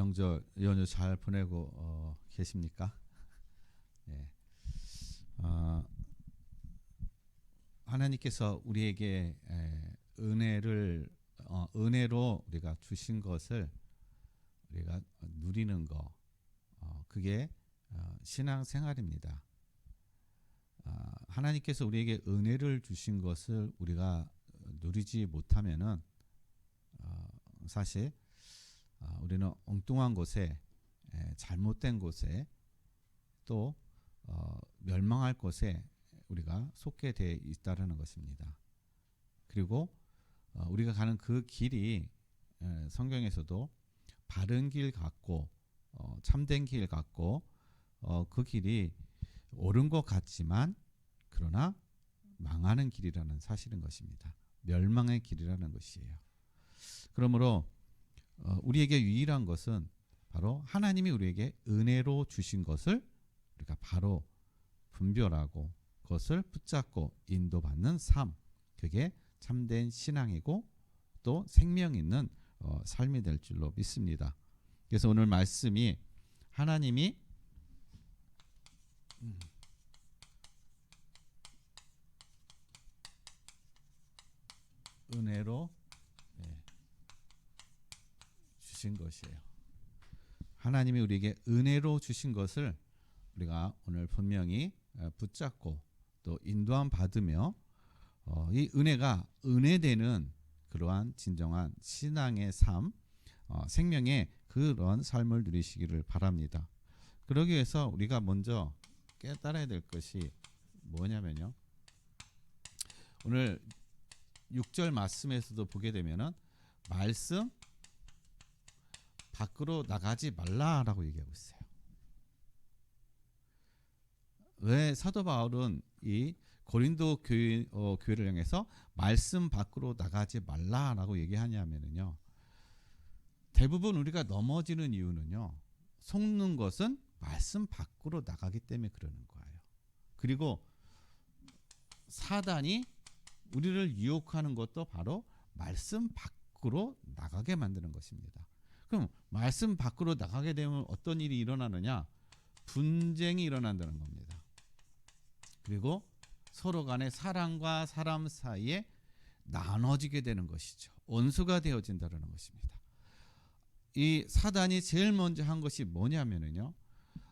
명절 연휴 잘 보내고 계십니까? 예. 하나님께서 우리에게 은혜를 은혜로 우리가 주신 것을 우리가 누리는 거, 그게 신앙생활입니다. 하나님께서 우리에게 은혜를 주신 것을 우리가 누리지 못하면은 사실 우리는 엉뚱한 곳에, 잘못된 곳에, 또 멸망할 곳에 우리가 속게 돼 있다라는 것입니다. 그리고 우리가 가는 그 길이 성경에서도 바른 길 같고 참된 길 같고 그 길이 옳은 것 같지만 그러나 망하는 길이라는 사실인 것입니다. 멸망의 길이라는 것이에요. 그러므로 우리에게 유일한 것은 바로 하나님이 우리에게 은혜로 주신 것을 우리가 바로 분별하고 그것을 붙잡고 인도받는 삶, 그게 참된 신앙이고 또 생명 있는 삶이 될 줄로 믿습니다. 그래서 오늘 말씀이 하나님이 은혜로 주신 것이에요. 하나님이 우리에게 은혜로 주신 것을 우리가 오늘 분명히 붙잡고 또 인도함 받으며 이 은혜가 은혜되는 그러한 진정한 신앙의 삶, 생명의 그런 삶을 누리시기를 바랍니다. 그러기 위해서 우리가 먼저 깨달아야 될 것이 뭐냐면요, 오늘 6절 말씀에서도 보게 되면은 말씀 밖으로 나가지 말라라고 얘기하고 있어요. 왜 사도 바울은 이 고린도 교회를 향해서 말씀 밖으로 나가지 말라라고 얘기하냐면요, 대부분 우리가 넘어지는 이유는요, 속는 것은 말씀 밖으로 나가기 때문에 그러는 거예요. 그리고 사단이 우리를 유혹하는 것도 바로 말씀 밖으로 나가게 만드는 것입니다. 그럼 말씀 밖으로 나가게 되면 어떤 일이 일어나느냐? 분쟁이 일어난다는 겁니다. 그리고 서로 간에 사람과 사람 사이에 나눠지게 되는 것이죠. 원수가 되어진다는 것입니다. 이 사단이 제일 먼저 한 것이 뭐냐면요,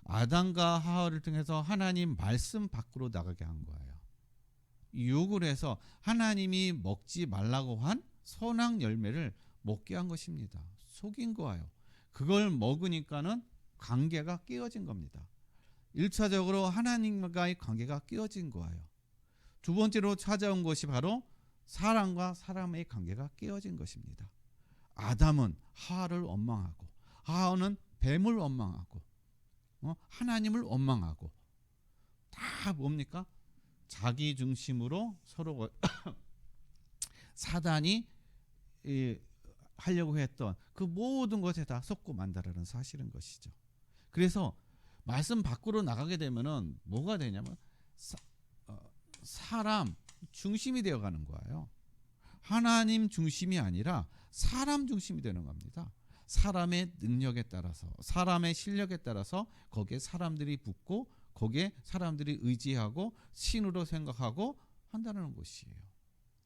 아담과 하와를 통해서 하나님 말씀 밖으로 나가게 한 거예요. 유혹을 해서 하나님이 먹지 말라고 한 선악 열매를 먹게 한 것입니다. 속인 거예요. 그걸 먹으니까는 관계가 깨어진 겁니다. 1차적으로 하나님과의 관계가 깨어진 거예요. 두 번째로 찾아온 것이 바로 사람과 사람의 관계가 깨어진 것입니다. 아담은 하와를 원망하고 하와는 뱀을 원망하고 하나님을 원망하고, 다 뭡니까? 자기 중심으로 서로 사단이 하려고 했던 그 모든 것에 다 속고 만다라는 사실인 것이죠. 그래서 말씀 밖으로 나가게 되면은 뭐가 되냐면 사람 중심이 되어가는 거예요. 하나님 중심이 아니라 사람 중심이 되는 겁니다. 사람의 능력에 따라서, 사람의 실력에 따라서 거기에 사람들이 붙고 거기에 사람들이 의지하고 신으로 생각하고 한다는 것이에요.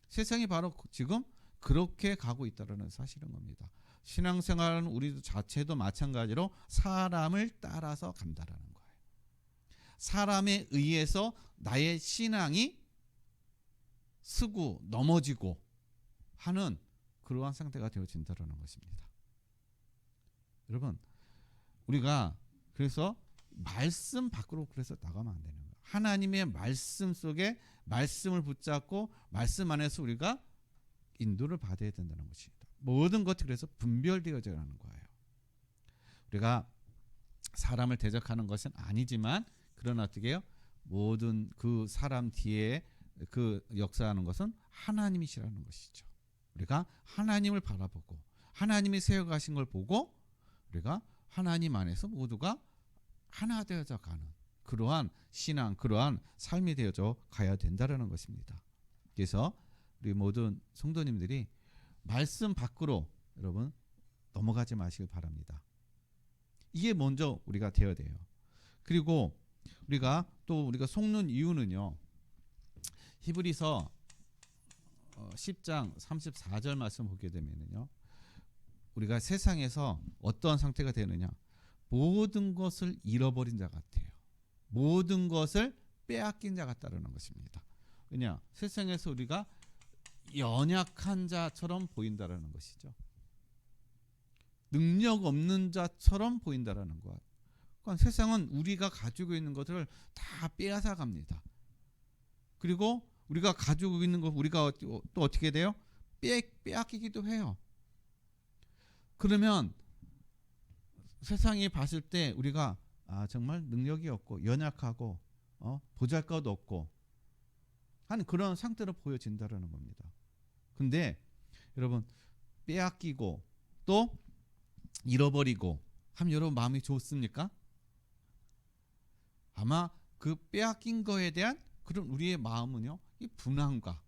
세상이 바로 지금 그렇게 가고 있다는 사실인 겁니다. 신앙생활은 우리 자체도 마찬가지로 사람을 따라서 간다라는 거예요. 사람에 의해서 나의 신앙이 쓰고 넘어지고 하는 그러한 상태가 되어진다는 것입니다. 여러분, 우리가 그래서 말씀 밖으로 그래서 나가면 안 되는 거예요. 하나님의 말씀 속에 말씀을 붙잡고 말씀 안에서 우리가 인도를 받아야 된다는 것입니다. 모든 것이 그래서 분별되어져야 하는 거예요. 우리가 사람을 대적하는 것은 아니지만 그러나 어떻게 해요? 모든 그 사람 뒤에 그 역사하는 것은 하나님이시라는 것이죠. 우리가 하나님을 바라보고 하나님이 세워가신 걸 보고 우리가 하나님 안에서 모두가 하나 되어져 가는 그러한 신앙, 그러한 삶이 되어져 가야 된다는 것입니다. 그래서 우리 모든 성도님들이 말씀 밖으로 여러분 넘어가지 마시길 바랍니다. 이게 먼저 우리가 되어야 돼요. 그리고 우리가 속는 이유는요. 히브리서 10장 34절 말씀 보게 되면요. 우리가 세상에서 어떤 상태가 되느냐? 모든 것을 잃어버린 자 같아요. 모든 것을 빼앗긴 자 같다는 것입니다. 왜냐? 세상에서 우리가 연약한 자처럼 보인다라는 것이죠. 능력 없는 자처럼 보인다라는 것. 그러니까 세상은 우리가 가지고 있는 것을 다 빼앗아 갑니다. 그리고 우리가 가지고 있는 것 우리가 또 어떻게 돼요? 빼앗기기도 해요. 그러면 세상이 봤을 때 우리가 정말 능력이 없고 연약하고 보잘것 없고 하는 그런 상태로 보여진다라는 겁니다. 근데 여러분 빼앗기고 또 잃어버리고 하면 여러분 마음이 좋습니까? 아마 그 빼앗긴 거에 대한 그런 우리의 마음은요, 이 분함과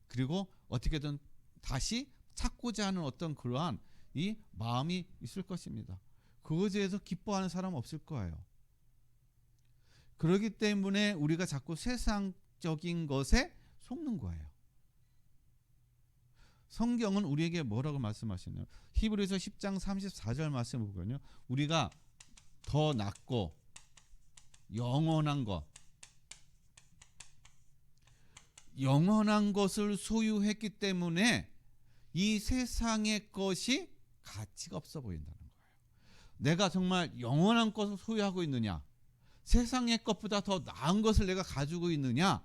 그리고 어떻게든 다시 찾고자 하는 어떤 그러한 이 마음이 있을 것입니다. 그것에 대해서 기뻐하는 사람 없을 거예요. 그렇기 때문에 우리가 자꾸 세상적인 것에 속는 거예요. 성경은 우리에게 뭐라고 말씀하시나요? 히브리서 10장 34절 말씀을 보면요, 우리가 더 낫고 영원한 것을 소유했기 때문에 이 세상의 것이 가치가 없어 보인다는 거예요. 내가 정말 영원한 것을 소유하고 있느냐? 세상의 것보다 더 나은 것을 내가 가지고 있느냐?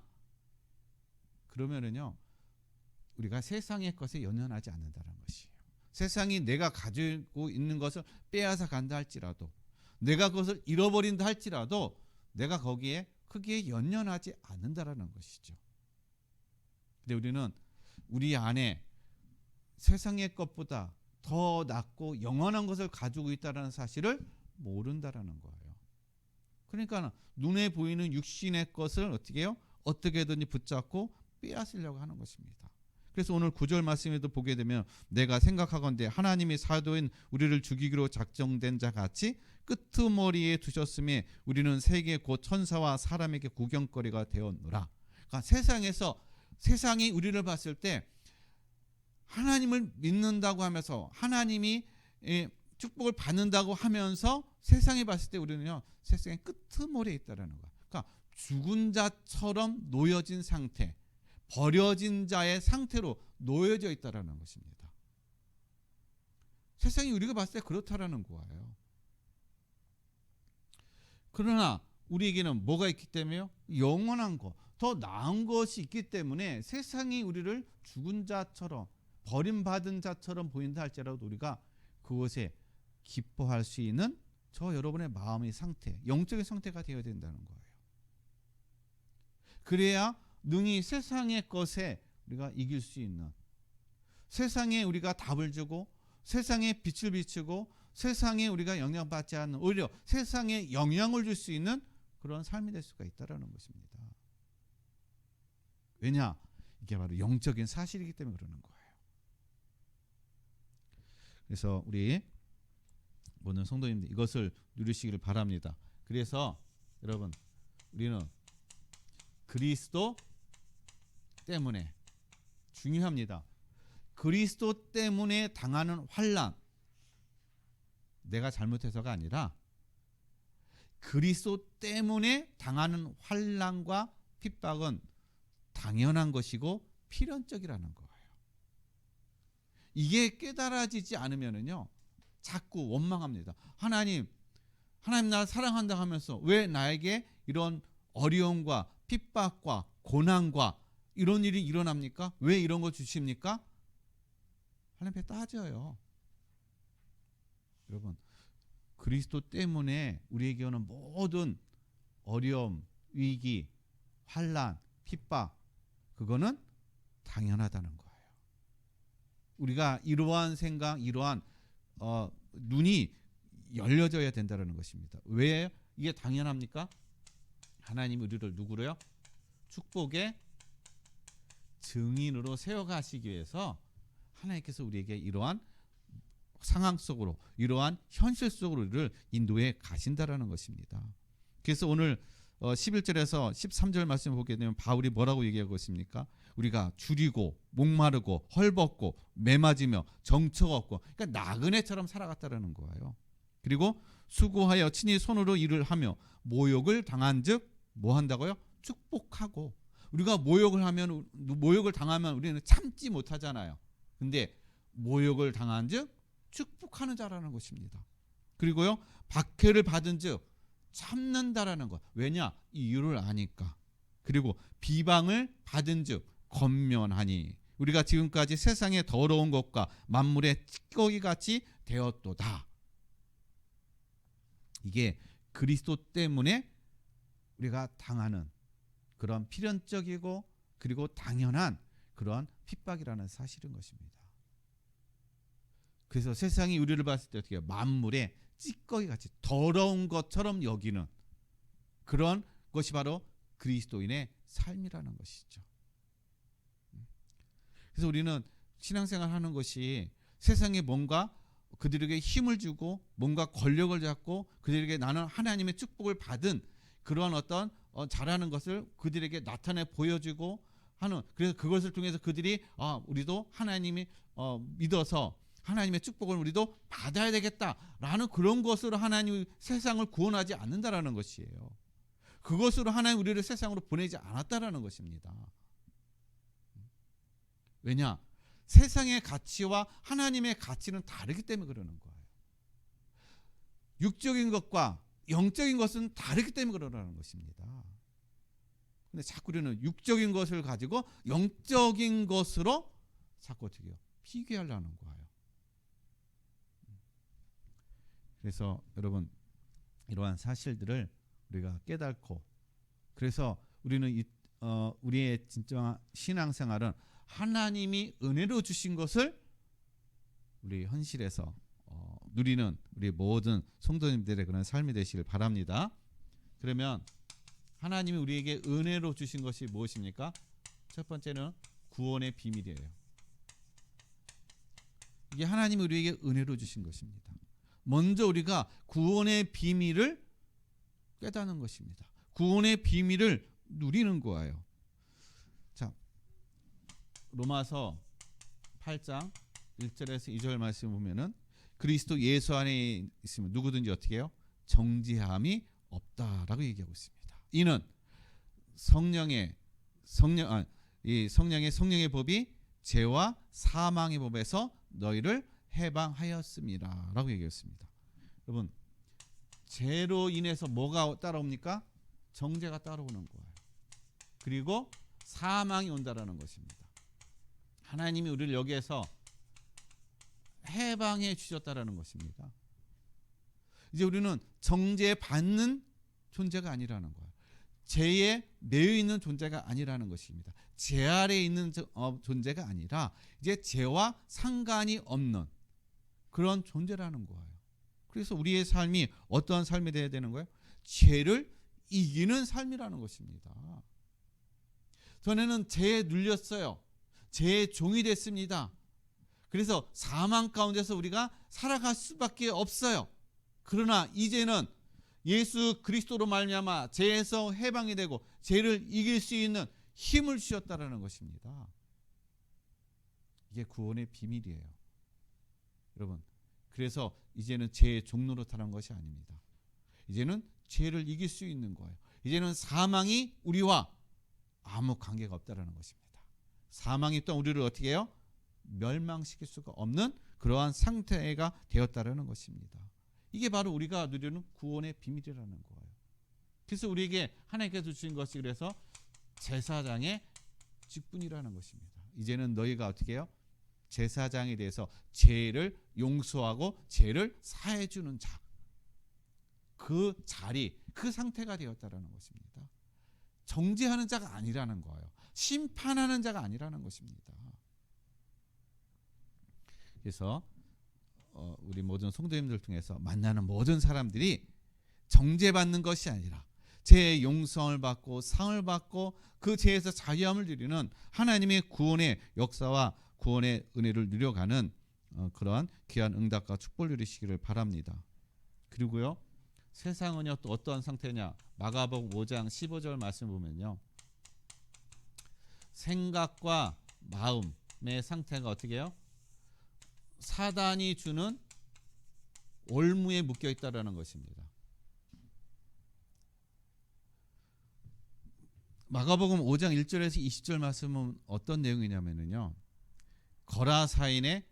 그러면은요, 우리가 세상의 것에 연연하지 않는다는 것이에요. 세상이 내가 가지고 있는 것을 빼앗아 간다 할지라도, 내가 그것을 잃어버린다 할지라도 내가 거기에 크게 연연하지 않는다라는 것이죠. 근데 우리는 우리 안에 세상의 것보다 더 낫고 영원한 것을 가지고 있다는 사실을 모른다라는 거예요. 그러니까 눈에 보이는 육신의 것을 어떻게 해요? 어떻게든지 붙잡고 빼앗으려고 하는 것입니다. 그래서 오늘 9절 말씀에도 보게 되면 내가 생각하건대 하나님이 사도인 우리를 죽이기로 작정된 자 같이 끄트머리에 두셨음에 우리는 세계 곧 천사와 사람에게 구경거리가 되었노라. 그러니까 세상이 우리를 봤을 때 하나님을 믿는다고 하면서 하나님이 축복을 받는다고 하면서 세상이 봤을 때 우리는요, 세상의 끄트머리에 있다라는 거야. 그러니까 죽은 자처럼 놓여진 상태, 버려진 자의 상태로 놓여져 있다라는 것입니다. 세상이 우리가 봤을 때 그렇다라는 거예요. 그러나 우리에게는 뭐가 있기 때문에요? 영원한 것, 더 나은 것이 있기 때문에 세상이 우리를 죽은 자처럼 버림받은 자처럼 보인다 할지라도 우리가 그것에 기뻐할 수 있는 저 여러분의 마음의 상태, 영적인 상태가 되어야 된다는 거예요. 그래야 능히 세상의 것에 우리가 이길 수 있는, 세상에 우리가 답을 주고 세상에 빛을 비추고 세상에 우리가 영향받지 않는, 오히려 세상에 영향을 줄 수 있는 그런 삶이 될 수가 있다는 것입니다. 왜냐? 이게 바로 영적인 사실이기 때문에 그러는 거예요. 그래서 우리 모든 성도님들 이것을 누리시기를 바랍니다. 그래서 여러분 우리는 그리스도 때문에, 중요합니다. 그리스도 때문에 당하는 환난, 내가 잘못해서가 아니라 그리스도 때문에 당하는 환난과 핍박은 당연한 것이고 필연적이라는 거예요. 이게 깨달아지지 않으면은요, 자꾸 원망합니다. 하나님 나를 사랑한다 하면서 왜 나에게 이런 어려움과 핍박과 고난과 이런 일이 일어납니까? 왜 이런 거 주십니까? 하나님께 따져요. 여러분, 그리스도 때문에 우리에게 오는 모든 어려움, 위기, 환난, 핍박, 그거는 당연하다는 거예요. 우리가 이러한 생각, 이러한 눈이 열려져야 된다는 것입니다. 왜 이게 당연합니까? 하나님이 우리를 누구로요? 축복의 증인으로 세워가시기 위해서 하나님께서 우리에게 이러한 상황 속으로, 이러한 현실 속으로 우리를 인도해 가신다라는 것입니다. 그래서 오늘 11절에서 13절 말씀을 보게 되면 바울이 뭐라고 얘기하고 있습니까? 우리가 줄이고 목마르고 헐벗고 매맞으며 정처가 없고, 그러니까 나그네처럼 살아갔다라는 거예요. 그리고 수고하여 친히 손으로 일을 하며 모욕을 당한즉 뭐 한다고요? 축복하고. 우리가 모욕을 당하면 우리는 참지 못하잖아요. 근데 모욕을 당한즉 축복하는 자라는 것입니다. 그리고요, 박해를 받은즉 참는다라는 것. 왜냐? 이유를 아니까. 그리고 비방을 받은즉 권면하니 우리가 지금까지 세상의 더러운 것과 만물의 찌꺼기 같이 되었도다. 이게 그리스도 때문에 우리가 당하는 그런 필연적이고 그리고 당연한 그런 핍박이라는 사실인 것입니다. 그래서 세상이 우리를 봤을 때 어떻게 해요? 만물의 찌꺼기 같이 더러운 것처럼 여기는 그런 것이 바로 그리스도인의 삶이라는 것이죠. 그래서 우리는 신앙생활 하는 것이 세상에 뭔가 그들에게 힘을 주고 뭔가 권력을 잡고 그들에게 나는 하나님의 축복을 받은 그러한 어떤 잘하는 것을 그들에게 나타내 보여주고 하는, 그래서 그것을 통해서 그들이 우리도 하나님이 믿어서 하나님의 축복을 우리도 받아야 되겠다라는 그런 것으로 하나님이 세상을 구원하지 않는다라는 것이에요. 그것으로 하나님 우리를 세상으로 보내지 않았다라는 것입니다. 왜냐? 세상의 가치와 하나님의 가치는 다르기 때문에 그러는 거예요. 육적인 것과 영적인 것은 다르기 때문에 그러는 것입니다. 근데 자꾸 우리는 육적인 것을 가지고 영적인 것으로 자꾸 어떻게 해요? 비교하려는 거예요. 그래서 여러분, 이러한 사실들을 우리가 깨닫고, 그래서 우리는 우리의 진정한 신앙생활은 하나님이 은혜로 주신 것을 우리 현실에서 누리는 우리 모든 성도님들의 그런 삶이 되시길 바랍니다. 그러면 하나님이 우리에게 은혜로 주신 것이 무엇입니까? 첫 번째는 구원의 비밀이에요. 이게 하나님이 우리에게 은혜로 주신 것입니다. 먼저 우리가 구원의 비밀을 깨닫는 것입니다. 구원의 비밀을 누리는 거예요. 자, 로마서 8장 1절에서 2절 말씀 보면은 그리스도 예수 안에 있으면 누구든지 어떻게 해요? 정죄함이 없다라고 얘기하고 있습니다. 이는 성령의 법이 죄와 사망의 법에서 너희를 해방하였습니다라고 얘기했습니다. 여러분, 죄로 인해서 뭐가 따라옵니까? 정죄가 따라오는 거예요. 그리고 사망이 온다라는 것입니다. 하나님이 우리를 여기에서 해방해 주셨다라는 것입니다. 이제 우리는 정죄받는 존재가 아니라는 거예요. 죄에 매여 있는 존재가 아니라는 것입니다. 죄 아래에 있는 존재가 아니라 이제 죄와 상관이 없는 그런 존재라는 거예요. 그래서 우리의 삶이 어떠한 삶이 되어야 되는 거예요? 죄를 이기는 삶이라는 것입니다. 전에는 죄에 눌렸어요. 죄의 종이 됐습니다. 그래서 사망 가운데서 우리가 살아갈 수밖에 없어요. 그러나 이제는 예수 그리스도로 말미암아 죄에서 해방이 되고 죄를 이길 수 있는 힘을 주셨다라는 것입니다. 이게 구원의 비밀이에요. 여러분, 그래서 이제는 죄의 종로로 타는 것이 아닙니다. 이제는 죄를 이길 수 있는 거예요. 이제는 사망이 우리와 아무 관계가 없다라는 것입니다. 사망이 또 우리를 어떻게 해요? 멸망시킬 수가 없는 그러한 상태가 되었다라는 것입니다. 이게 바로 우리가 누리는 구원의 비밀이라는 거예요. 그래서 우리에게 하나님께서 주신 것이 그래서 제사장의 직분이라는 것입니다. 이제는 너희가 어떻게 해요? 제사장에 대해서 죄를 용서하고 죄를 사해 주는 자, 그 자리, 그 상태가 되었다라는 것입니다. 정죄하는 자가 아니라는 거예요. 심판하는 자가 아니라는 것입니다. 그래서 우리 모든 성도님들 통해서 만나는 모든 사람들이 정죄받는 것이 아니라 죄의 용서를 받고 상을 받고 그 죄에서 자유함을 누리는 하나님의 구원의 역사와 구원의 은혜를 누려가는 그러한 귀한 응답과 축복을 누리시기를 바랍니다. 그리고요, 세상은요 또 어떠한 상태냐? 마가복음 5장 15절 말씀 보면요, 생각과 마음의 상태가 어떻게 해요? 사단이 주는 올무에 묶여 있다라는 것입니다. 마가복음 5장 1절에서 20절 말씀은 어떤 내용이냐면요, 거라사인의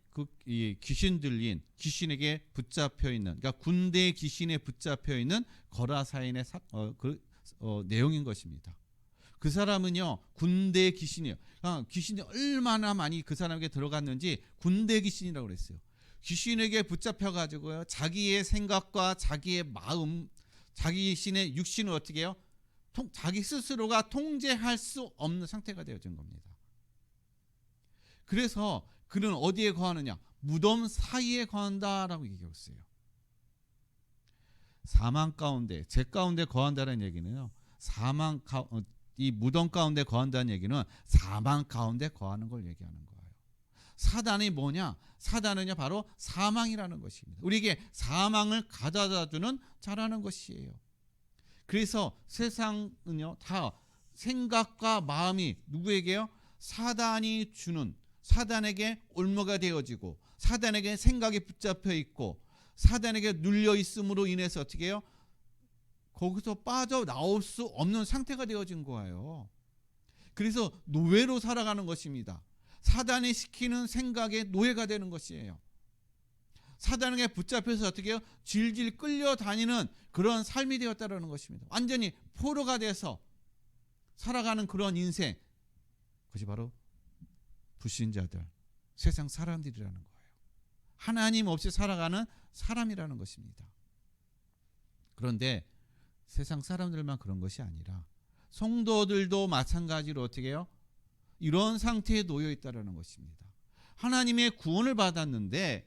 이 귀신 들린, 귀신에게 붙잡혀 있는, 그러니까 군대 귀신에 붙잡혀 있는 거라사인의 내용인 것입니다. 그 사람은요 군대 귀신이에요. 귀신이 얼마나 많이 그 사람에게 들어갔는지 군대 귀신이라고 그랬어요. 귀신에게 붙잡혀 가지고요, 자기의 생각과 자기의 마음, 자기 신의 육신을 어떻게 해요? 자기 스스로가 통제할 수 없는 상태가 되어진 겁니다. 그래서 그는 어디에 거하느냐? 무덤 사이에 거한다라고 얘기했어요. 사망 가운데, 죄 가운데 거한다는 얘기는요, 이 무덤 가운데 거한다는 얘기는 사망 가운데 거하는 걸 얘기하는 거예요. 사단이 뭐냐? 사단은요 바로 사망이라는 것입니다. 우리에게 사망을 가져다주는 자라는 것이에요. 그래서 세상은요 다 생각과 마음이 누구에게요? 사단이 주는, 사단에게 올무가 되어지고 사단에게 생각이 붙잡혀 있고 사단에게 눌려 있음으로 인해서 어떻게 해요? 거기서 빠져나올 수 없는 상태가 되어진 거예요. 그래서 노예로 살아가는 것입니다. 사단이 시키는 생각에 노예가 되는 것이에요. 사단에게 붙잡혀서 어떻게 해요? 질질 끌려다니는 그런 삶이 되었다는 것입니다. 완전히 포로가 돼서 살아가는 그런 인생, 그것이 바로 불신자들, 세상 사람들이라는 거예요. 하나님 없이 살아가는 사람이라는 것입니다. 그런데 세상 사람들만 그런 것이 아니라 성도들도 마찬가지로 어떻게 해요? 이런 상태에 놓여 있다는 것입니다. 하나님의 구원을 받았는데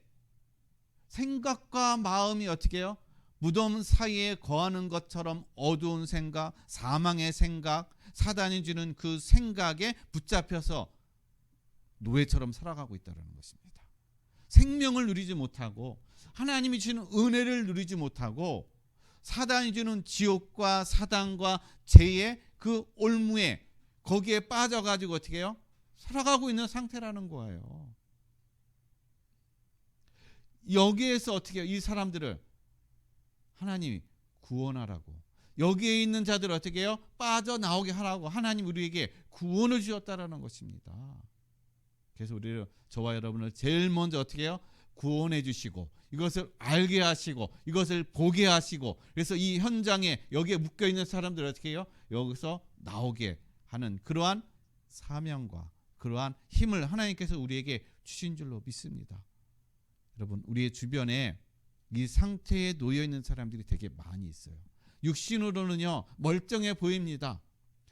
생각과 마음이 어떻게 해요? 무덤 사이에 거하는 것처럼 어두운 생각, 사망의 생각, 사단이 주는 그 생각에 붙잡혀서 노예처럼 살아가고 있다는 것입니다. 생명을 누리지 못하고 하나님이 주는 은혜를 누리지 못하고 사단이 주는 지옥과 사단과 죄의 그 올무에, 거기에 빠져가지고 어떻게 해요? 살아가고 있는 상태라는 거예요. 여기에서 어떻게 해요? 이 사람들을 하나님이 구원하라고, 여기에 있는 자들을 어떻게 해요? 빠져나오게 하라고 하나님 우리에게 구원을 주셨다라는 것입니다. 그래서 우리를, 저와 여러분을 제일 먼저 어떻게 해요? 구원해 주시고 이것을 알게 하시고 이것을 보게 하시고, 그래서 이 현장에 여기에 묶여 있는 사람들을 어떻게 해요? 여기서 나오게 하는 그러한 사명과 그러한 힘을 하나님께서 우리에게 주신 줄로 믿습니다. 여러분, 우리의 주변에 이 상태에 놓여 있는 사람들이 되게 많이 있어요. 육신으로는요 멀쩡해 보입니다.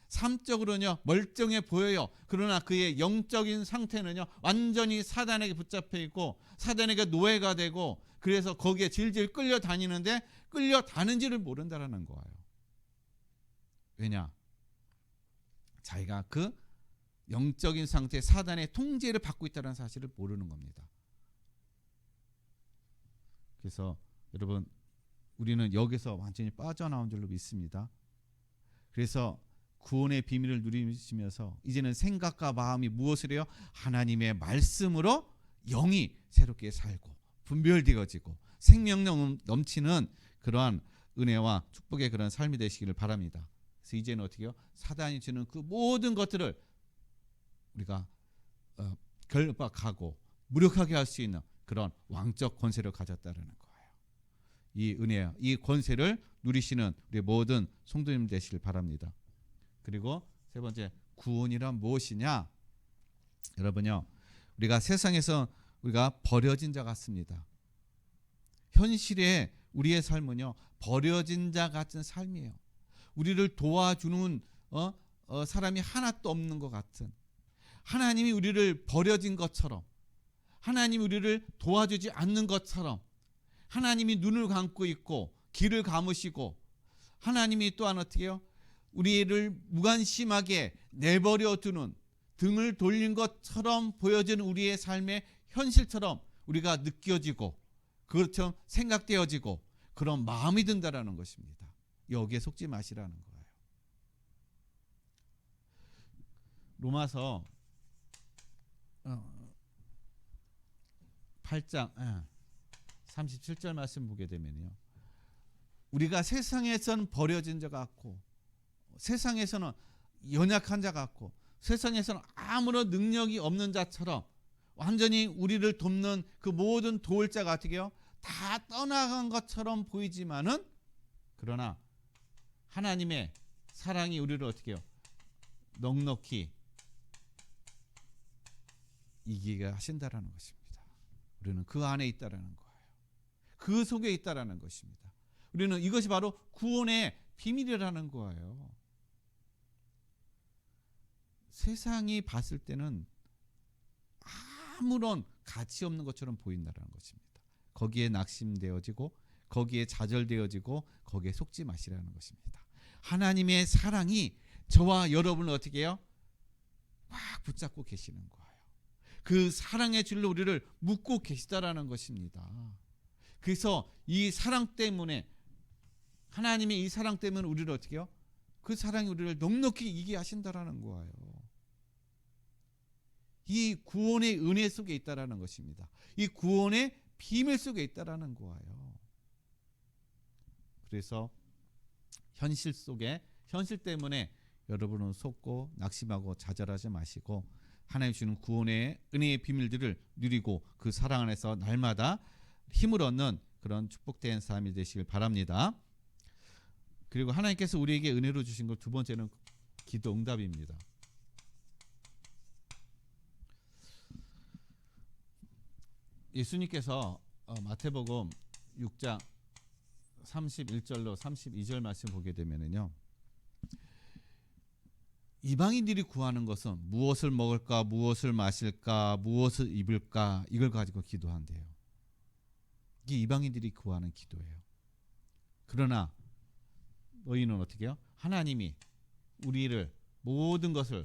삶적으로는요 멀쩡해 보여요. 그러나 그의 영적인 상태는요 완전히 사단에게 붙잡혀 있고 사단에게 노예가 되고, 그래서 거기에 질질 끌려다니는데 끌려다는지를 모른다라는 거예요. 왜냐? 자기가 그 영적인 상태에 사단의 통제를 받고 있다는 사실을 모르는 겁니다. 그래서 여러분, 우리는 여기서 완전히 빠져나온 줄로 믿습니다. 그래서 구원의 비밀을 누리시면서 이제는 생각과 마음이 무엇을 해요? 하나님의 말씀으로 영이 새롭게 살고 분별되어지고 생명력 넘치는 그러한 은혜와 축복의 그런 삶이 되시기를 바랍니다. 그래서 이제는 어떻게 해요? 사단이 주는 그 모든 것들을 우리가 결박하고 무력하게 할 수 있는 그런 왕적 권세를 가졌다는 거예요. 이 은혜, 이 권세를 누리시는 우리 모든 성도님 되시길 바랍니다. 그리고 세 번째, 구원이란 무엇이냐? 여러분요, 우리가 세상에서 우리가 버려진 자 같습니다. 현실에 우리의 삶은요 버려진 자 같은 삶이에요. 우리를 도와주는 사람이 하나도 없는 것 같은, 하나님이 우리를 버려진 것처럼, 하나님이 우리를 도와주지 않는 것처럼, 하나님이 눈을 감고 있고 귀를 감으시고, 하나님이 또한 어떻게 해요? 우리를 무관심하게 내버려 두는, 등을 돌린 것처럼 보여지는 우리의 삶의 현실처럼 우리가 느껴지고 그것처럼 생각되어지고 그런 마음이 든다라는 것입니다. 여기에 속지 마시라는 거예요. 로마서 8장 37절 말씀 보게 되면요, 우리가 세상에서는 버려진 자 같고 세상에서는 연약한 자 같고 세상에서는 아무런 능력이 없는 자처럼 완전히 우리를 돕는 그 모든 도울 자 같으게요 다 떠나간 것처럼 보이지만은, 그러나 하나님의 사랑이 우리를 어떻게 해요? 넉넉히 이기게 하신다라는 것입니다. 우리는 그 안에 있다라는 거예요. 그 속에 있다라는 것입니다. 우리는 이것이 바로 구원의 비밀이라는 거예요. 세상이 봤을 때는 아무런 가치 없는 것처럼 보인다는 것입니다. 거기에 낙심되어지고 거기에 좌절되어지고 거기에 속지 마시라는 것입니다. 하나님의 사랑이 저와 여러분을 어떻게 해요? 막 붙잡고 계시는 거예요. 그 사랑의 줄로 우리를 묶고 계시다라는 것입니다. 그래서 이 사랑 때문에, 하나님의 이 사랑 때문에 우리를 어떻게 해요? 그 사랑이 우리를 넉넉히 이기게 하신다라는 거예요. 이 구원의 은혜 속에 있다라는 것입니다. 이 구원의 비밀 속에 있다라는 거예요. 그래서 현실 때문에 여러분은 속고 낙심하고 좌절하지 마시고 하나님 주는 구원의 은혜의 비밀들을 누리고 그 사랑 안에서 날마다 힘을 얻는 그런 축복된 삶이 되시길 바랍니다. 그리고 하나님께서 우리에게 은혜로 주신 것 두 번째는 기도 응답입니다. 예수님께서 마태복음 6장 31절로 32절 말씀 보게 되면은요, 이방인들이 구하는 것은 무엇을 먹을까, 무엇을 마실까, 무엇을 입을까, 이걸 가지고 기도한대요. 이게 이방인들이 구하는 기도예요. 그러나 너희는 어떻게 해요? 하나님이 우리를 모든 것을,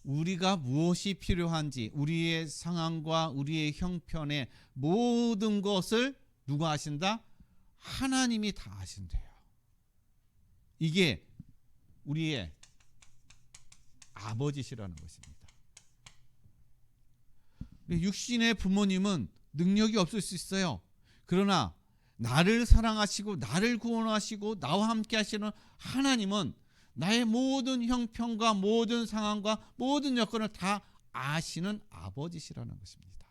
우리가 무엇이 필요한지 우리의 상황과 우리의 형편의 모든 것을 누가 아신다? 하나님이 다 아신대요. 이게 우리의 아버지시라는 것입니다. 육신의 부모님은 능력이 없을 수 있어요. 그러나 나를 사랑하시고 나를 구원하시고 나와 함께 하시는 하나님은 나의 모든 형편과 모든 상황과 모든 여건을 다 아시는 아버지시라는 것입니다.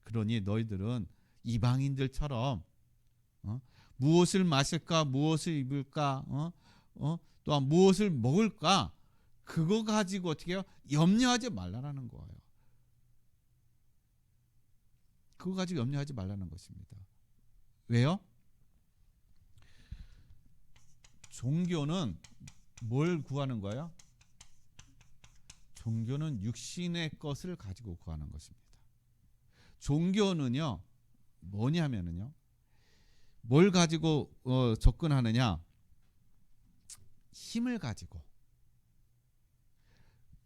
그러니 너희들은 이방인들처럼 무엇을 마실까, 무엇을 입을까, 또한 무엇을 먹을까, 그거 가지고 어떻게 해요? 염려하지 말라는 거예요. 그거 가지고 염려하지 말라는 것입니다. 왜요? 종교는 뭘 구하는 거예요? 종교는 육신의 것을 가지고 구하는 것입니다. 종교는요, 뭐냐면은요, 뭘 가지고 접근하느냐? 힘을 가지고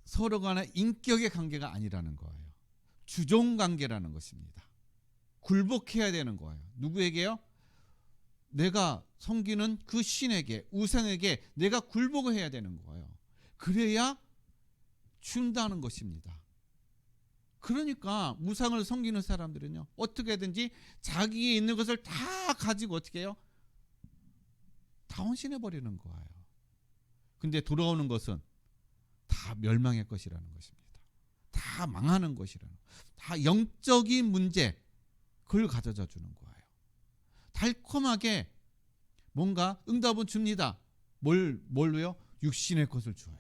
서로 간의 인격의 관계가 아니라는 거예요. 주종 관계라는 것입니다. 굴복해야 되는 거예요. 누구에게요? 내가 섬기는 그 신에게, 우상에게 내가 굴복을 해야 되는 거예요. 그래야 준다는 것입니다. 그러니까 우상을 섬기는 사람들은요, 어떻게든지 자기에 있는 것을 다 가지고 어떻게 해요? 다 헌신해 버리는 거예요. 근데 돌아오는 것은 다 멸망의 것이라는 것입니다. 다 망하는 것이라는, 다 영적인 문제, 그걸 가져다 주는 거예요. 달콤하게 뭔가 응답은 줍니다. 뭘로요? 육신의 것을 줘요.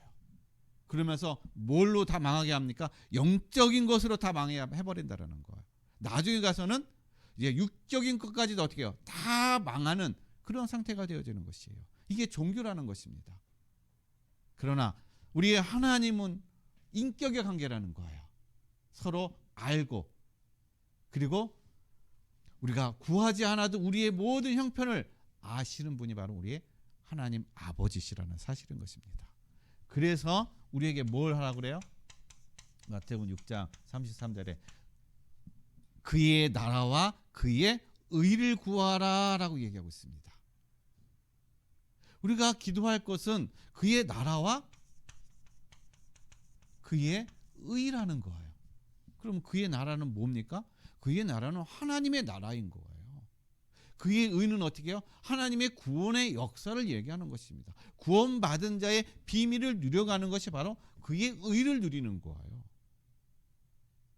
그러면서 뭘로 다 망하게 합니까? 영적인 것으로 다 망하게 해버린다라는 거예요. 나중에 가서는 이제 육적인 것까지도 어떻게 해요? 다 망하는 그런 상태가 되어지는 것이에요. 이게 종교라는 것입니다. 그러나 우리의 하나님은 인격의 관계라는 거예요. 서로 알고, 그리고 우리가 구하지 않아도 우리의 모든 형편을 아시는 분이 바로 우리의 하나님 아버지시라는 사실인 것입니다. 그래서 우리에게 뭘 하라고 그래요? 마태복음 6장 33절에 그의 나라와 그의 의를 구하라라고 얘기하고 있습니다. 우리가 기도할 것은 그의 나라와 그의 의라는 거예요. 그럼 그의 나라는 뭡니까? 그의 나라는 하나님의 나라인 거예요. 그의 의는 어떻게 해요? 하나님의 구원의 역사를 얘기하는 것입니다. 구원받은 자의 비밀을 누려가는 것이 바로 그의 의를 누리는 거예요.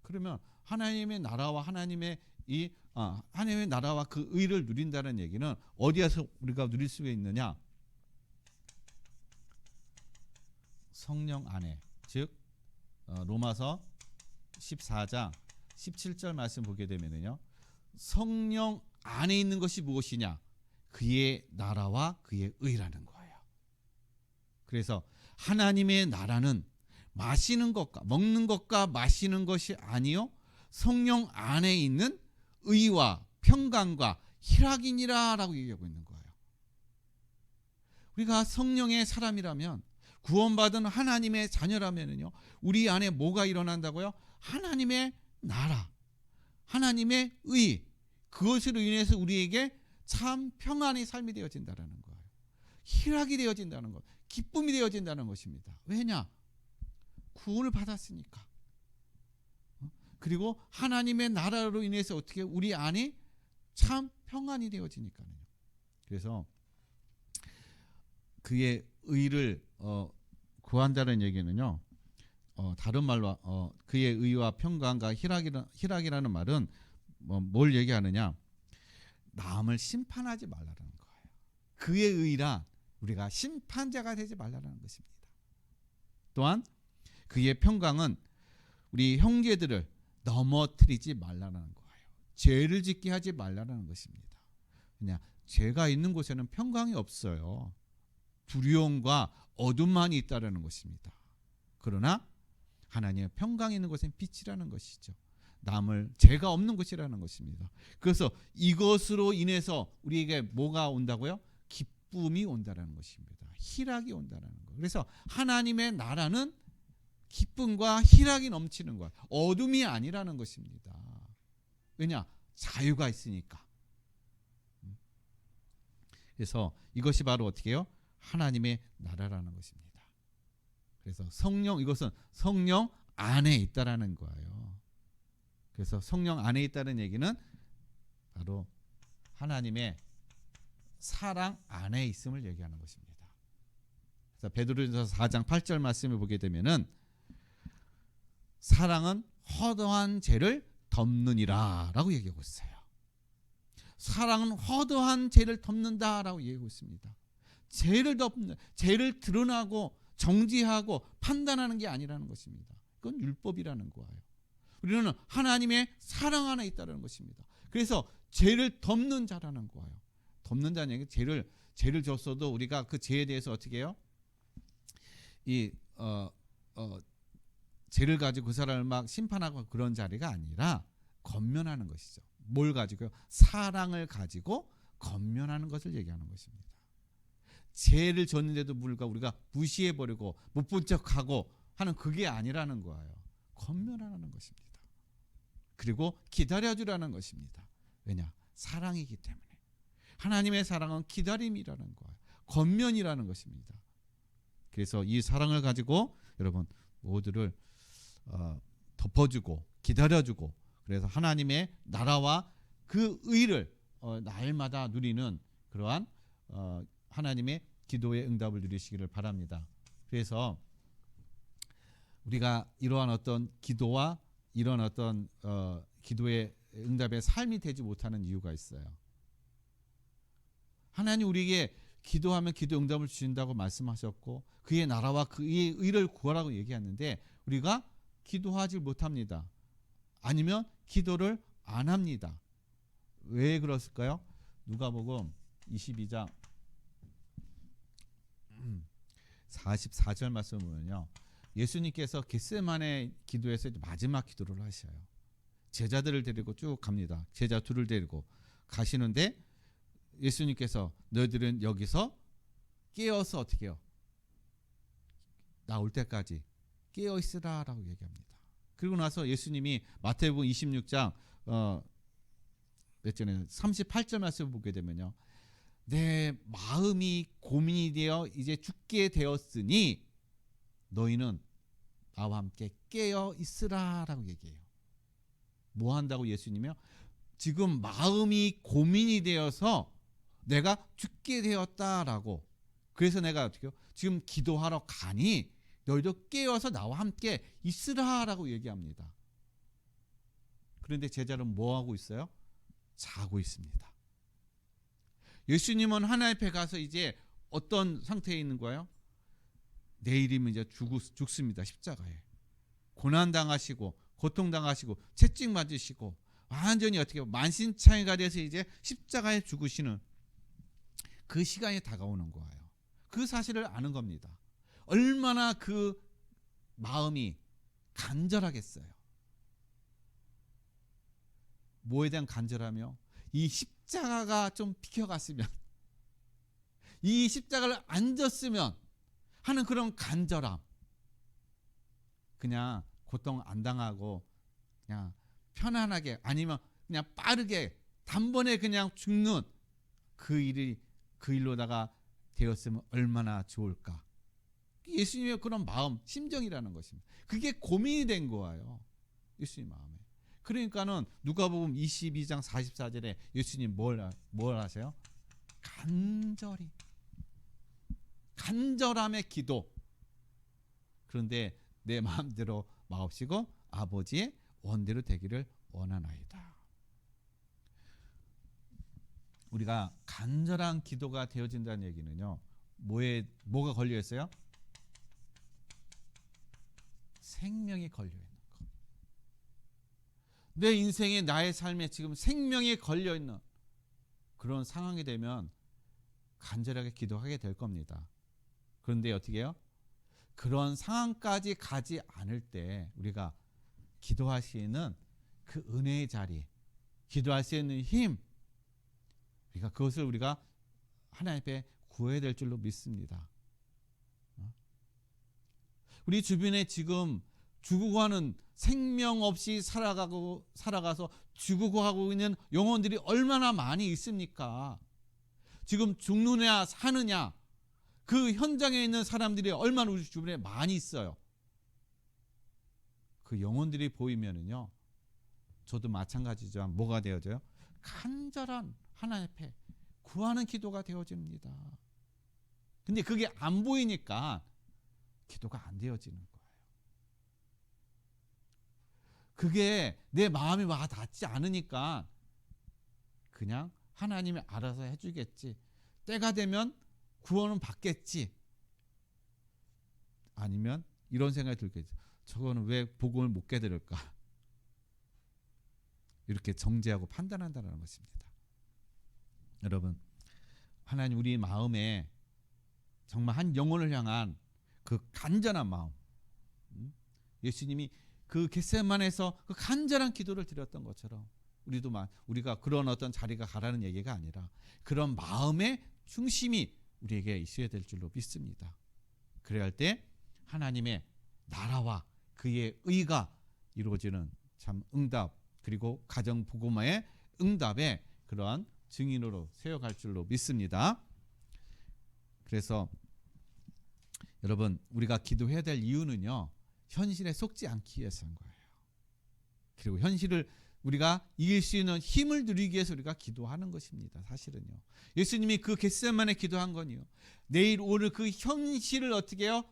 그러면 하나님의 나라와 하나님의 나라와 그 의를 누린다는 얘기는 어디에서 우리가 누릴 수가 있느냐? 성령 안에, 즉 로마서 14장 17절 말씀 보게 되면요, 성령 안에 있는 것이 무엇이냐? 그의 나라와 그의 의라는 거예요. 그래서 하나님의 나라는 마시는 것과 먹는 것과 마시는 것이 아니요 성령 안에 있는 의와 평강과 희락이니라라고 얘기하고 있는 거예요. 우리가 성령의 사람이라면, 구원받은 하나님의 자녀라면요, 우리 안에 뭐가 일어난다고요? 하나님의 나라, 하나님의 의, 그것으로 인해서 우리에게 참 평안의 삶이 되어진다는 거예요. 희락이 되어진다는 것, 기쁨이 되어진다는 것입니다. 왜냐? 구원을 받았으니까. 그리고 하나님의 나라로 인해서 어떻게 우리 안에 참 평안이 되어지니까요. 그래서 그의 의를 구한다는 얘기는요, 다른 말로 그의 의와 평강과 희락이라는 말은 뭘 얘기하느냐? 남을 심판하지 말라는 거예요. 그의 의라 우리가 심판자가 되지 말라는 것입니다. 또한 그의 평강은 우리 형제들을 넘어뜨리지 말라는 거예요. 죄를 짓게 하지 말라는 것입니다. 그냥 죄가 있는 곳에는 평강이 없어요. 두려움과 어둠만이 있다는 것입니다. 그러나 하나님의 평강이 있는 곳엔 빛이라는 것이죠. 남을 죄가 없는 곳이라는 것입니다. 그래서 이것으로 인해서 우리에게 뭐가 온다고요? 기쁨이 온다는 것입니다. 희락이 온다는 거. 그래서 하나님의 나라는 기쁨과 희락이 넘치는 거예요. 어둠이 아니라는 것입니다. 왜냐? 자유가 있으니까. 그래서 이것이 바로 어떻게 해요? 하나님의 나라라는 것입니다. 그래서 이것은 성령 안에 있다라는 거예요. 그래서 성령 안에 있다는 얘기는 바로 하나님의 사랑 안에 있음을 얘기하는 것입니다. 그래서 베드로전서 4장 8절 말씀을 보게 되면은 사랑은 허다한 죄를 덮느니라라고 얘기하고 있어요. 사랑은 허다한 죄를 덮는다라고 얘기하고 있습니다. 죄를 드러나고 정지하고 판단하는 게 아니라는 것입니다. 그건 율법이라는 거예요. 우리는 하나님의 사랑 안에 있다는 것입니다. 그래서 죄를 덮는 자라는 거예요. 덮는다는 얘기, 죄를 졌어도 우리가 그 죄에 대해서 어떻게 해요? 죄를 가지고 그 사람을 막 심판하고 그런 자리가 아니라 권면하는 것이죠. 뭘 가지고요? 사랑을 가지고 권면하는 것을 얘기하는 것입니다. 죄를 졌는데도 불구하고 우리가 무시해버리고 못 본 척하고 하는 그게 아니라는 거예요. 권면하는 것입니다. 그리고 기다려주라는 것입니다. 왜냐? 사랑이기 때문에. 하나님의 사랑은 기다림이라는 거예요. 권면이라는 것입니다. 그래서 이 사랑을 가지고 여러분 모두를 덮어주고 기다려주고, 그래서 하나님의 나라와 그 의를 날마다 누리는 그러한 하나님의 기도의 응답을 누리시기를 바랍니다. 그래서 우리가 이러한 어떤 기도와 이런 어떤 기도의 응답의 삶이 되지 못하는 이유가 있어요. 하나님 우리에게 기도하면 기도 응답을 주신다고 말씀하셨고 그의 나라와 그의 의를 구하라고 얘기했는데 우리가 기도하지 못합니다. 아니면 기도를 안 합니다. 왜 그랬을까요? 누가복음 22장 44절 말씀을 보면요, 예수님께서 겟세마네 기도에서 마지막 기도를 하셔요. 제자들을 데리고 쭉 갑니다. 제자 둘을 데리고 가시는데 예수님께서 너희들은 여기서 깨어서 어떻게 해요? 나 올 때까지 깨어 있으라라고 얘기합니다. 그리고 나서 예수님이 마태복음 26장 몇 절에 38절 말씀을 보게 되면요. 내 마음이 고민이 되어 이제 죽게 되었으니 너희는 나와 함께 깨어 있으라라고 얘기해요. 뭐 한다고 예수님이요? 지금 마음이 고민이 되어서 내가 죽게 되었다라고. 그래서 내가 어떻게 해요? 지금 기도하러 가니 너희도 깨어서 나와 함께 있으라라고 얘기합니다. 그런데 제자는 뭐 하고 있어요? 자고 있습니다. 예수님은 하나님 앞에 가서 이제 어떤 상태에 있는 거예요? 내일이면 이제 죽습니다. 십자가에. 고난당하시고 고통당하시고 채찍 맞으시고 완전히 어떻게 만신창이가 돼서 이제 십자가에 죽으시는 그 시간이 다가오는 거예요. 그 사실을 아는 겁니다. 얼마나 그 마음이 간절하겠어요. 뭐에 대한 간절하며 이 십자가가 좀 비켜갔으면, 이 십자가를 안 졌으면 하는 그런 간절함. 그냥 고통 안 당하고 그냥 편안하게, 아니면 그냥 빠르게 단번에 그냥 죽는 그 일로다가 되었으면 얼마나 좋을까. 예수님의 그런 마음, 심정이라는 것입니다. 그게 고민이 된 거예요. 예수님 마음에. 그러니까는 누가복음 22장 44절에 예수님 뭘 하세요? 간절함의 기도. 그런데 내 마음대로 마옵시고 아버지의 원대로 되기를 원하나이다. 우리가 간절한 기도가 되어진다는 얘기는요, 뭐가 걸려 있어요? 생명이 걸려 있는 것. 내 인생에, 나의 삶에 지금 생명이 걸려 있는 그런 상황이 되면 간절하게 기도하게 될 겁니다. 그런데 어떻게 해요? 그런 상황까지 가지 않을 때 우리가 기도할 수 있는 그 은혜의 자리, 기도할 수 있는 힘, 그것을 우리가 하나님 앞에 구해야 될 줄로 믿습니다. 우리 주변에 지금 죽어가는, 생명 없이 살아가서 죽어가고 있는 영혼들이 얼마나 많이 있습니까? 지금 죽느냐 사느냐, 그 현장에 있는 사람들이 얼마나 우리 주변에 많이 있어요. 그 영혼들이 보이면은요, 저도 마찬가지지만 뭐가 되어져요? 간절한 하나님 앞에 구하는 기도가 되어집니다. 근데 그게 안 보이니까 기도가 안 되어지는 거예요. 그게 내 마음이 와 닿지 않으니까 그냥 하나님이 알아서 해주겠지, 때가 되면 구원은 받겠지, 아니면 이런 생각이 들겠지, 저거는 왜 복음을 못 깨달을까, 이렇게 정죄하고 판단한다는 것입니다. 여러분, 하나님 우리 마음에 정말 한 영혼을 향한 그 간절한 마음, 예수님이 그 겟세마네에서 그 간절한 기도를 드렸던 것처럼 우리가 그런 어떤 자리가 가라는 얘기가 아니라 그런 마음의 중심이 우리에게 있어야 될 줄로 믿습니다. 그래야 할 때 하나님의 나라와 그의 의가 이루어지는 참 응답, 그리고 가정 복음화의 응답의 그러한 증인으로 세워갈 줄로 믿습니다. 그래서 여러분, 우리가 기도해야 될 이유는요, 현실에 속지 않기 위해서인 거예요. 그리고 현실을 우리가 이길 수 있는 힘을 누리기 위해서 우리가 기도하는 것입니다. 사실은요, 예수님이 그 겟세마네 기도한 거니요, 내일 오늘 그 현실을 어떻게 해요?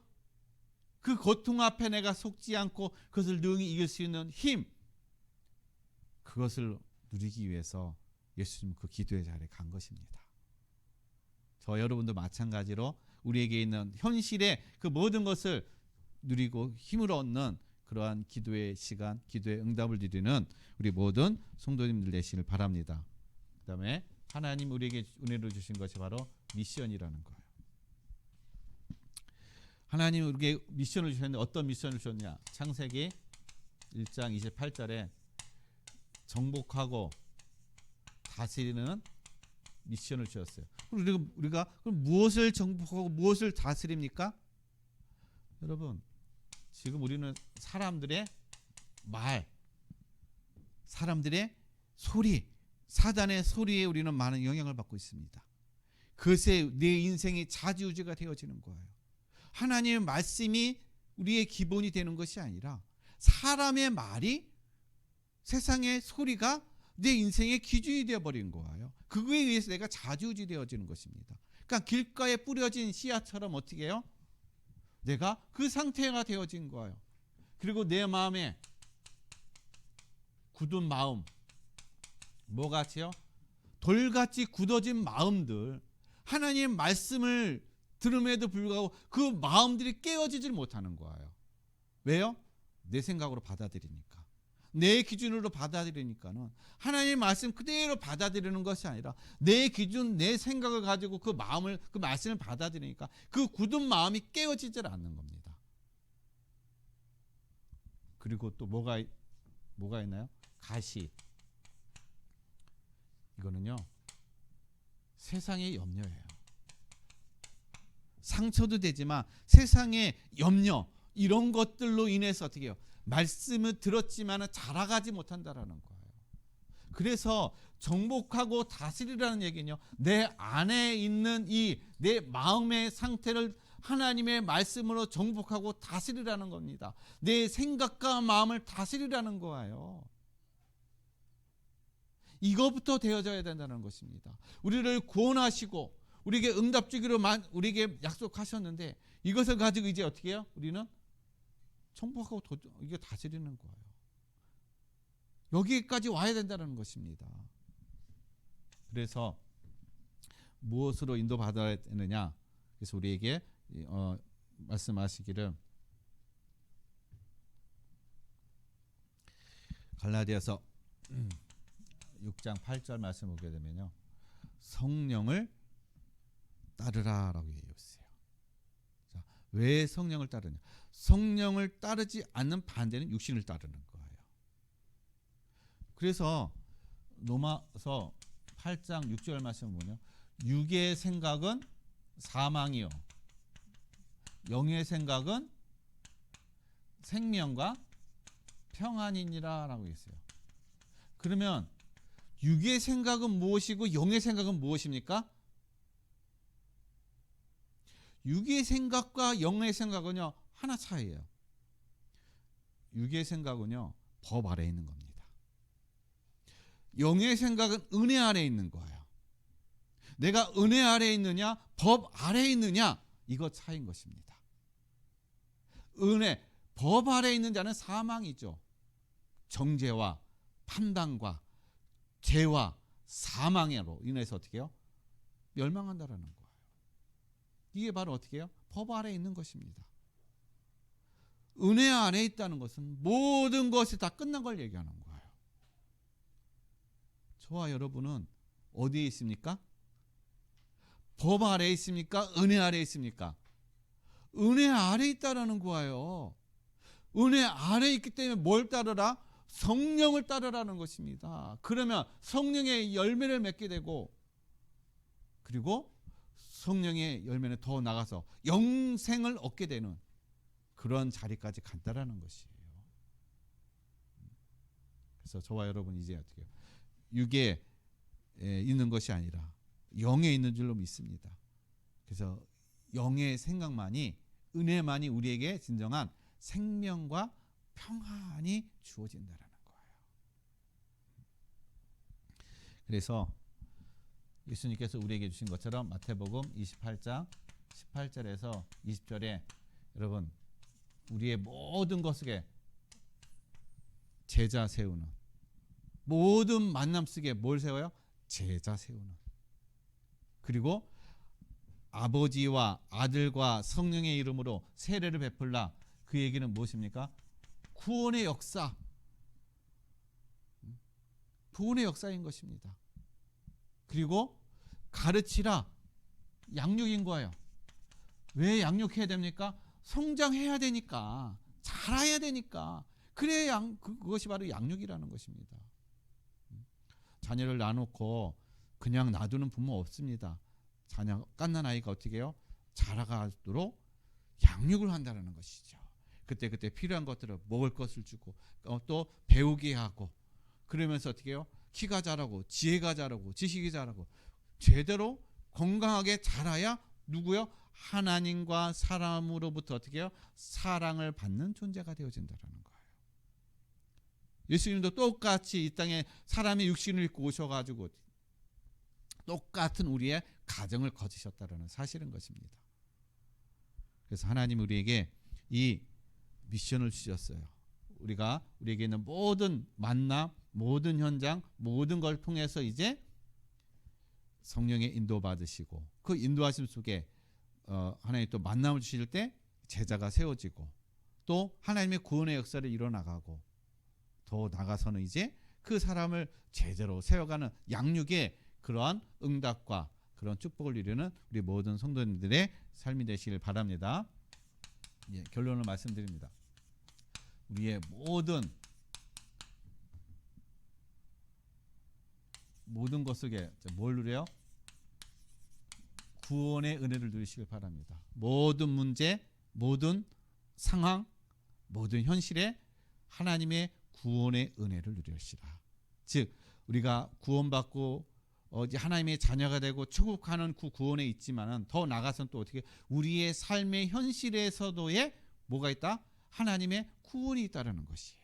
그 고통 앞에 내가 속지 않고 그것을 능히 이길 수 있는 힘, 그것을 누리기 위해서 예수님 그 기도의 자리에 간 것입니다. 저 여러분도 마찬가지로 우리에게 있는 현실의 그 모든 것을 누리고 힘을 얻는 그러한 기도의 시간, 기도의 응답을 드리는 우리 모든 성도님들 되시길 바랍니다. 그 다음에 하나님 우리에게 은혜로 주신 것이 바로 미션이라는 거예요. 하나님 우리에게 미션을 주셨는데 어떤 미션을 주셨냐? 창세기 1장 28절에 정복하고 다스리는 미션을 주셨어요. 우리가 그럼 무엇을 정복하고 무엇을 다스립니까? 여러분, 지금 우리는 사람들의 말, 사람들의 소리, 사단의 소리에 우리는 많은 영향을 받고 있습니다. 그것에 내 인생이 좌지우지가 되어지는 거예요. 하나님의 말씀이 우리의 기본이 되는 것이 아니라 사람의 말이, 세상의 소리가 내 인생의 기준이 되어버린 거예요. 그거에 의해서 내가 좌지우지 되어지는 것입니다. 그러니까 길가에 뿌려진 씨앗처럼 어떻게 해요? 내가 그 상태가 되어진 거예요. 그리고 내 마음에 굳은 마음, 뭐같이요? 돌같이 굳어진 마음들, 하나님의 말씀을 들음에도 불구하고 그 마음들이 깨어지질 못하는 거예요. 왜요? 내 생각으로 받아들이니까, 내 기준으로 받아들이니까는 하나님의 말씀 그대로 받아들이는 것이 아니라 내 기준, 내 생각을 가지고 그 마음을, 그 말씀을 받아들이니까 그 굳은 마음이 깨어지질 않는 겁니다. 그리고 또 뭐가 있나요? 가시. 이거는요, 세상의 염려예요. 상처도 되지만 세상의 염려, 이런 것들로 인해서 어떻게 해요? 말씀을 들었지만 자라가지 못한다라는 거예요. 그래서 정복하고 다스리라는 얘기는요, 내 안에 있는 이 내 마음의 상태를 하나님의 말씀으로 정복하고 다스리라는 겁니다. 내 생각과 마음을 다스리라는 거예요. 이거부터 되어져야 된다는 것입니다. 우리를 구원하시고 우리에게 응답 주기로 우리에게 약속하셨는데, 이것을 가지고 이제 어떻게 해요? 우리는 정복하고 이게 다스리는 거예요. 여기까지 와야 된다는 것입니다. 그래서 무엇으로 인도받아야 되느냐? 그래서 우리에게 말씀하시기를, 갈라디아서 6장 8절 말씀 보게 되면요, 성령을 따르라라고 얘기했어요. 자, 왜 성령을 따르냐? 성령을 따르지 않는 반대는 육신을 따르는 거예요. 그래서 로마서 8장 6절 말씀을 보면, 육의 생각은 사망이요, 영의 생각은 생명과 평안이니라 라고 했어요. 그러면 육의 생각은 무엇이고 영의 생각은 무엇입니까? 육의 생각과 영의 생각은요, 하나 차이예요. 육의 생각은요, 법 아래에 있는 겁니다. 영의 생각은 은혜 아래에 있는 거예요. 내가 은혜 아래에 있느냐, 법 아래에 있느냐, 이거 차이인 것입니다. 은혜, 법 아래에 있는 자는 사망이죠. 정죄와 판단과 죄와 사망으로 인해서 어떻게 해요? 멸망한다라는 거예요. 이게 바로 어떻게 해요? 법 아래에 있는 것입니다. 은혜 아래에 있다는 것은 모든 것이 다 끝난 걸 얘기하는 거예요. 저와 여러분은 어디에 있습니까? 법 아래에 있습니까? 은혜 아래에 있습니까? 은혜 아래에 있다라는 거예요. 은혜 아래에 있기 때문에 뭘 따르라? 성령을 따르라는 것입니다. 그러면 성령의 열매를 맺게 되고, 그리고 성령의 열매는 더 나가서 영생을 얻게 되는 그런 자리까지 간다라는 것이에요. 그래서 저와 여러분 이제 어떻게 해요? 육에 있는 것이 아니라 영에 있는 줄로 믿습니다. 그래서 영의 생각만이, 은혜만이 우리에게 진정한 생명과 평안이 주어진다라는 거예요. 그래서 예수님께서 우리에게 주신 것처럼 마태복음 28장 18절에서 20절에 여러분, 우리의 모든 것에 제자 세우는, 모든 만남 속에 뭘 세워요? 제자 세우는. 그리고 아버지와 아들과 성령의 이름으로 세례를 베풀라. 그 얘기는 무엇입니까? 구원의 역사, 구원의 역사인 것입니다. 그리고 가르치라, 양육인 거예요. 왜 양육해야 됩니까? 성장해야 되니까, 자라야 되니까. 그래야 그것이 바로 양육이라는 것입니다. 자녀를 놔놓고 그냥 놔두는 부모 없습니다. 자녀 갓난 아이가 어떻게 해요? 자라가도록 양육을 한다는 것이죠. 그때 필요한 것들을 먹을 것을 주고 또 배우게 하고 그러면서 어떻게 해요? 키가 자라고 지혜가 자라고 지식이 자라고 제대로 건강하게 자라야 누구요? 하나님과 사람으로부터 어떻게 해요? 사랑을 받는 존재가 되어진다는 거예요. 예수님도 똑같이 이 땅에 사람의 육신을 입고 오셔가지고 똑같은 우리의 가정을 거주셨다는 사실인 것입니다. 그래서 하나님 우리에게 이 미션을 주셨어요. 우리에게 있는 모든 만남, 모든 현장, 모든 걸 통해서 이제 성령의 인도받으시고 그 인도하심 속에 하나님 또 만남을 주실 때 제자가 세워지고 또 하나님의 구원의 역사를 이뤄나가고 더 나가서는 이제 그 사람을 제대로 세워가는 양육의 그러한 응답과 그런 축복을 이루는 우리 모든 성도님들의 삶이 되시길 바랍니다. 예, 결론을 말씀드립니다. 우리의 모든 것 속에 뭘 누려요? 구원의 은혜를 누리시길 바랍니다. 모든 문제, 모든 상황, 모든 현실에 하나님의 구원의 은혜를 누리시라. 즉 우리가 구원받고 이제 하나님의 자녀가 되고 천국 가는 그 구원에 있지만은 더 나가서는 또 어떻게 우리의 삶의 현실에서도의 뭐가 있다? 하나님의 구원이 있다라는 것이에요.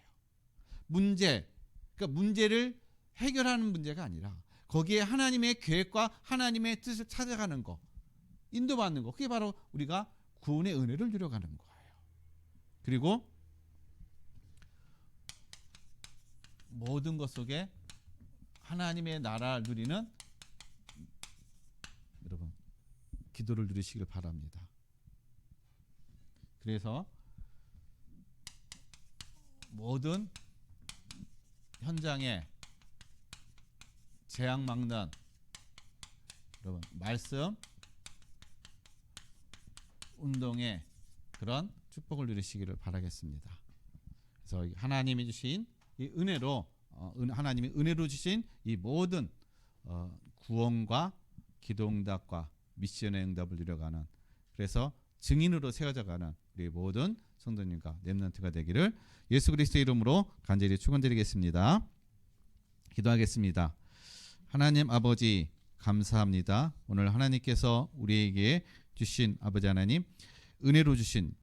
그러니까 문제를 해결하는 문제가 아니라 거기에 하나님의 계획과 하나님의 뜻을 찾아가는 거, 인도받는 거, 그게 바로 우리가 구원의 은혜를 누려가는 거예요. 그리고 모든 것 속에 하나님의 나라를 누리는 여러분 기도를 누리시길 바랍니다. 그래서 모든 현장에 재앙 막는 여러분 말씀 운동의 그런 축복을 누리시기를 바라겠습니다. 그래서 하나님이 주신 이 은혜로 하나님이 은혜로 주신 이 모든 구원과 기도응답과 미션의 응답을 누려가는 그래서 증인으로 세워져가는 우리 모든 성도님과 렘넌트가 되기를 예수 그리스도의 이름으로 간절히 축원드리겠습니다. 기도하겠습니다. 하나님 아버지 감사합니다. 오늘 하나님께서 우리에게 주신 아버지 하나님 은혜로 주신